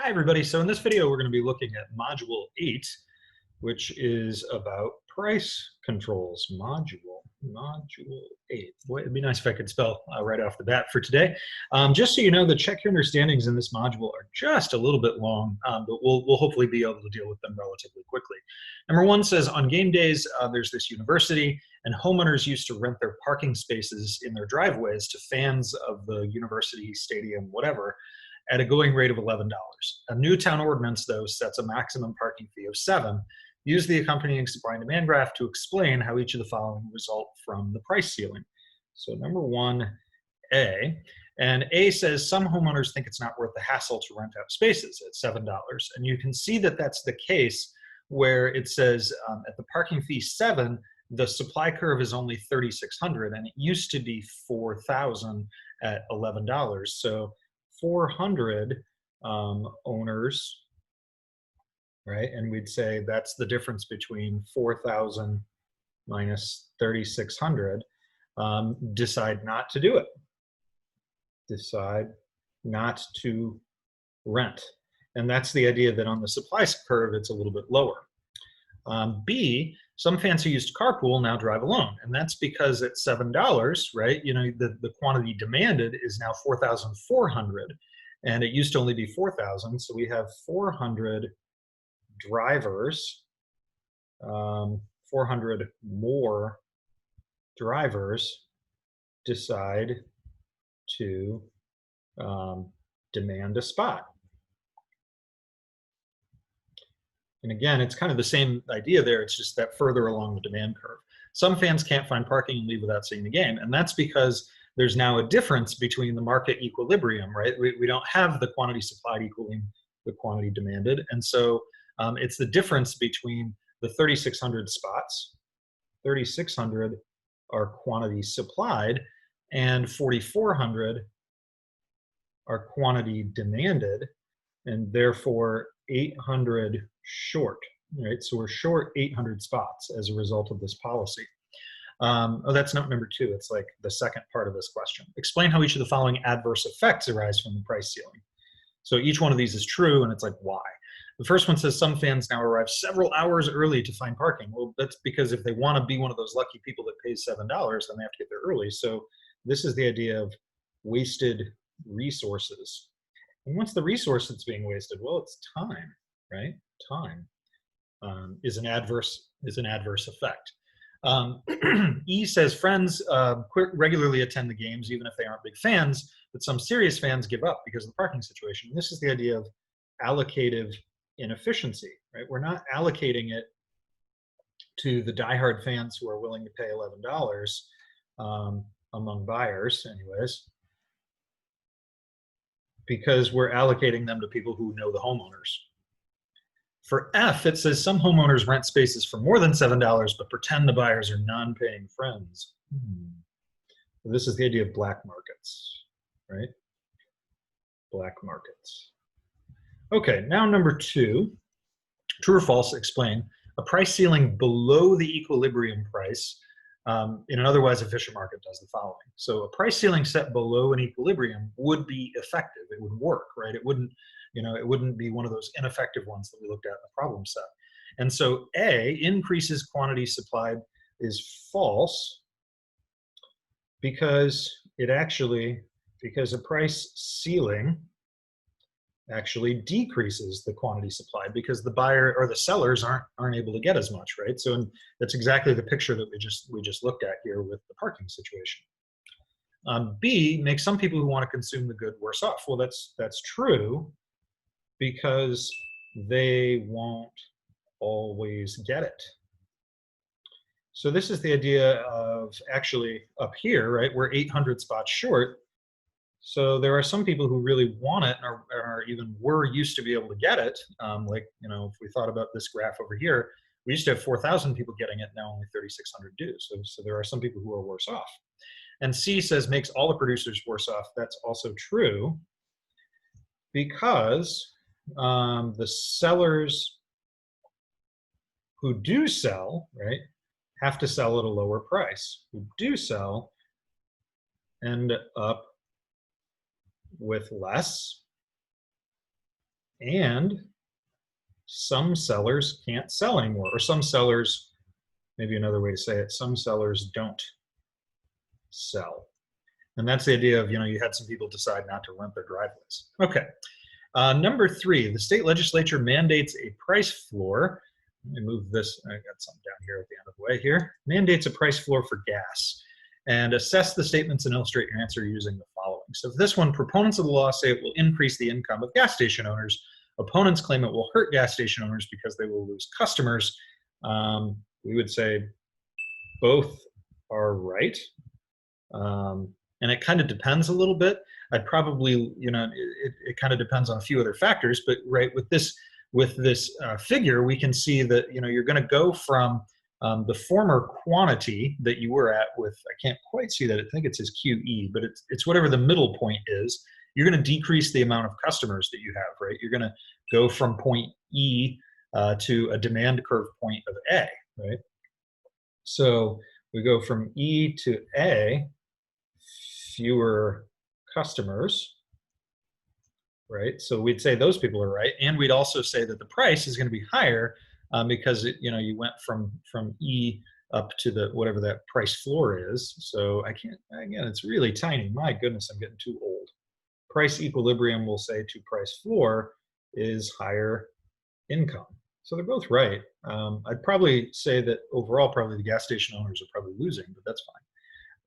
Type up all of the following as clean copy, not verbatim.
Hi everybody, so in this video we're going to be looking at Module 8, which is about price controls. Module 8. Boy, it'd be nice if I could spell right off the bat for today. Just so you know, the check your understandings in this module are just a little bit long, but we'll hopefully be able to deal with them relatively quickly. Number 1 says, on game days, there's this university, and homeowners used to rent their parking spaces in their driveways to fans of the university, stadium, whatever, at a going rate of $11. A new town ordinance, though, sets a maximum parking fee of $7. Use the accompanying supply and demand graph to explain how each of the following result from the price ceiling. So number 1A, and A says some homeowners think it's not worth the hassle to rent out spaces at $7. And you can see that that's the case where it says at the parking fee 7, the supply curve is only 3,600, and it used to be 4,000 at $11. So 400 owners, right? And we'd say that's the difference between 4,000 minus 3,600, decide not to do it. Decide not to rent. And that's the idea that on the supply curve, it's a little bit lower. B, some fans who used to carpool now drive alone. And that's because at $7, right, you know, the quantity demanded is now 4,400. And it used to only be 4,000. So we have 400 drivers, 400 more drivers decide to demand a spot. And again, it's kind of the same idea there. It's just that further along the demand curve. Some fans can't find parking and leave without seeing the game. And that's because there's now a difference between the market equilibrium, right? We don't have the quantity supplied equaling the quantity demanded. And so it's the difference between the 3,600 spots, 3,600 are quantity supplied, and 4,400 are quantity demanded, and therefore 800 short, right? So we're short 800 spots as a result of this policy. Oh, that's not number 2. It's like the second part of this question. Explain how each of the following adverse effects arise from the price ceiling. So each one of these is true, and it's like, why? The first one says some fans now arrive several hours early to find parking. Well, that's because if they want to be one of those lucky people that pays $7, then they have to get there early. So this is the idea of wasted resources. And what's the resource that's being wasted? Well, it's time, right? Time is an adverse effect. E says friends regularly attend the games even if they aren't big fans, but some serious fans give up because of the parking situation. And this is the idea of allocative inefficiency, right? We're not allocating it to the diehard fans who are willing to pay $11 among buyers, anyways, because we're allocating them to people who know the homeowners. For F, it says some homeowners rent spaces for more than $7, but pretend the buyers are non-paying friends. So this is the idea of black markets, right? Black markets. Okay, now number 2, true or false, explain. A price ceiling below the equilibrium price in an otherwise efficient market does the following. So a price ceiling set below an equilibrium would be effective. It would work, right? It wouldn't, you know, it wouldn't be one of those ineffective ones that we looked at in the problem set. And so A, increases quantity supplied, is false because because a price ceiling actually decreases the quantity supplied because the buyer or the sellers aren't able to get as much, right? So that's exactly the picture that we just looked at here with the parking situation. B, makes some people who want to consume the good worse off. Well, that's true because they won't always get it. So this is the idea of actually up here, right? We're 800 spots short. So there are some people who really want it or even were used to be able to get it. Like, you know, if we thought about this graph over here, we used to have 4,000 people getting it, now only 3,600 do. So there are some people who are worse off. And C says makes all the producers worse off. That's also true because the sellers who do sell, right, have to sell at a lower price. Who do sell end up with less And some sellers can't sell anymore, or some sellers, maybe another way to say it, some sellers don't sell. And that's the idea of, you had some people decide not to rent their driveways. Okay. Number 3, the state legislature mandates a price floor. Let me move this. I got something down here at the end of the way here. Mandates a price floor for gas. And assess the statements and illustrate your answer using the following. So for this one, proponents of the law say it will increase the income of gas station owners. Opponents claim it will hurt gas station owners because they will lose customers. We would say both are right. And it kind of depends a little bit. I'd probably, it kind of depends on a few other factors, but right with this figure, we can see that, you're going to go from the former quantity that you were at with, I can't quite see that, I think it says QE, but it's whatever the middle point is. You're going to decrease the amount of customers that you have, right? You're going to go from point E to a demand curve point of A, right? So we go from E to A, fewer customers, right? So we'd say those people are right, and we'd also say that the price is going to be higher because you went from E up to the whatever that price floor is. So I can't, again, it's really tiny. My goodness, I'm getting too old. Price equilibrium, we'll say, to price floor is higher income. So they're both right. I'd probably say that overall, probably the gas station owners are probably losing, but that's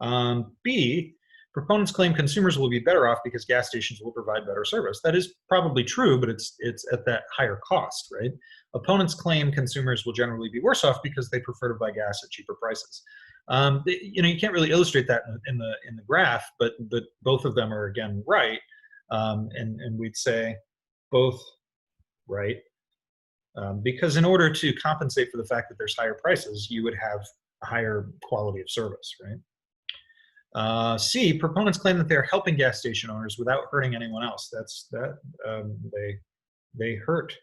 fine. B, proponents claim consumers will be better off because gas stations will provide better service. That is probably true, but it's at that higher cost, right? Opponents claim consumers will generally be worse off because they prefer to buy gas at cheaper prices. You can't really illustrate that in the graph, but both of them are again right, and we'd say both right. Because in order to compensate for the fact that there's higher prices, you would have a higher quality of service, right? C, proponents claim that they're helping gas station owners without hurting anyone else. They hurt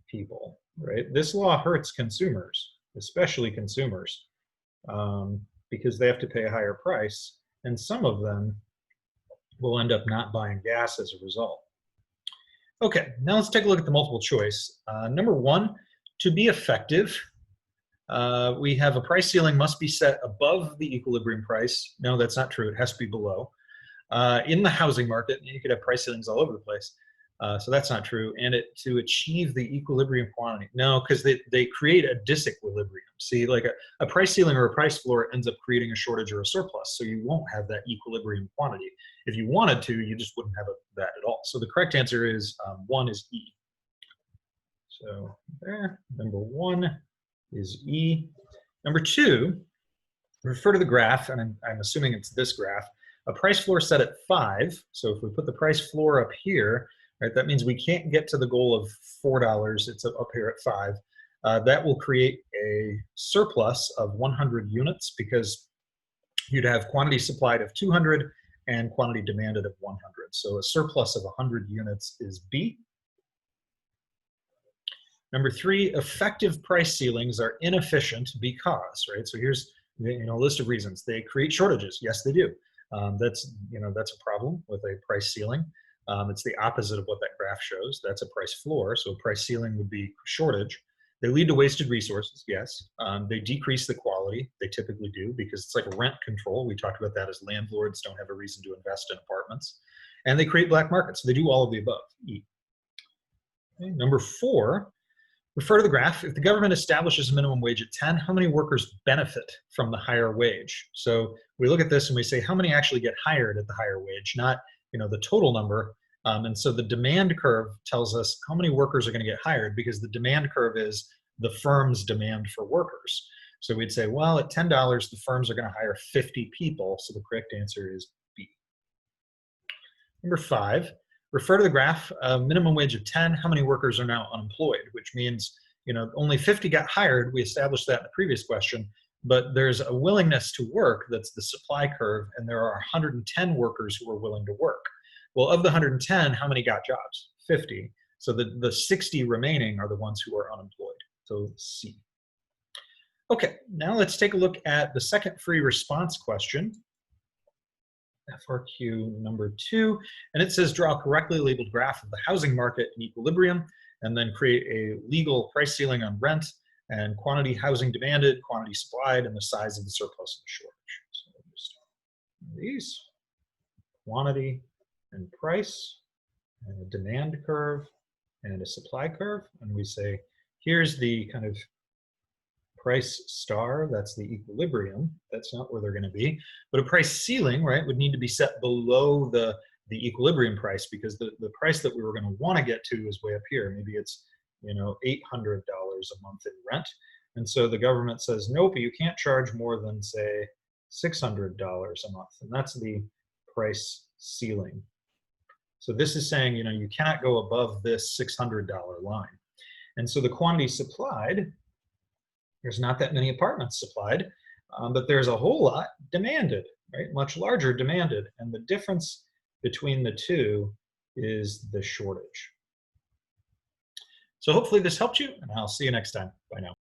people, right? This law hurts consumers, especially consumers, because they have to pay a higher price, and some of them will end up not buying gas as a result. Okay, now let's take a look at the multiple choice. Number 1, to be effective, we have a price ceiling must be set above the equilibrium price. No, that's not true. It has to be below. In the housing market, you could have price ceilings all over the place. So that's not true. And to achieve the equilibrium quantity. No, because they create a disequilibrium. See, like a price ceiling or a price floor ends up creating a shortage or a surplus. So you won't have that equilibrium quantity. If you wanted to, you just wouldn't have that at all. So the correct answer is 1 is E. So there, number 1 is E. Number 2, refer to the graph, and I'm assuming it's this graph. A price floor set at 5. So if we put the price floor up here, right, that means we can't get to the goal of $4. It's up here at 5. That will create a surplus of 100 units because you'd have quantity supplied of 200 and quantity demanded of 100. So a surplus of 100 units is B. Number 3, effective price ceilings are inefficient because, right? So here's a list of reasons. They create shortages. Yes, they do. That's a problem with a price ceiling. It's the opposite of what that graph shows. That's a price floor. So a price ceiling would be shortage. They lead to wasted resources. Yes. They decrease the quality. They typically do because it's like rent control. We talked about that as landlords don't have a reason to invest in apartments. And they create black markets. So they do all of the above. E. Okay. Number 4, refer to the graph. If the government establishes a minimum wage at 10, how many workers benefit from the higher wage? So we look at this and we say, how many actually get hired at the higher wage, not the total number. And so the demand curve tells us how many workers are going to get hired because the demand curve is the firm's demand for workers. So we'd say, well, at $10, the firms are going to hire 50 people. So the correct answer is B. Number 5, refer to the graph. Minimum wage of 10, how many workers are now unemployed? Which means, only 50 got hired. We established that in the previous question. But there's a willingness to work, that's the supply curve, and there are 110 workers who are willing to work. Well, of the 110, how many got jobs? 50. So the 60 remaining are the ones who are unemployed. So C. Okay, now let's take a look at the second free response question. FRQ number 2, and it says draw a correctly labeled graph of the housing market in equilibrium, and then create a legal price ceiling on rent and quantity housing demanded, quantity supplied, and the size of the surplus and the shortage. So we'll just these quantity and price, and a demand curve, and a supply curve, and we say here's the kind of price star, that's the equilibrium, that's not where they're going to be, but a price ceiling, right, would need to be set below the equilibrium price, because the price that we were going to want to get to is way up here. Maybe it's, you know, $800 a month in rent, and so the government says nope, you can't charge more than say $600 a month, and that's the price ceiling. So this is saying, you know, you cannot go above this $600 line. And so the quantity supplied, there's not that many apartments supplied, but there's a whole lot demanded, right? Much larger demanded. And the difference between the two is the shortage. So hopefully this helped you, and I'll see you next time. Bye now.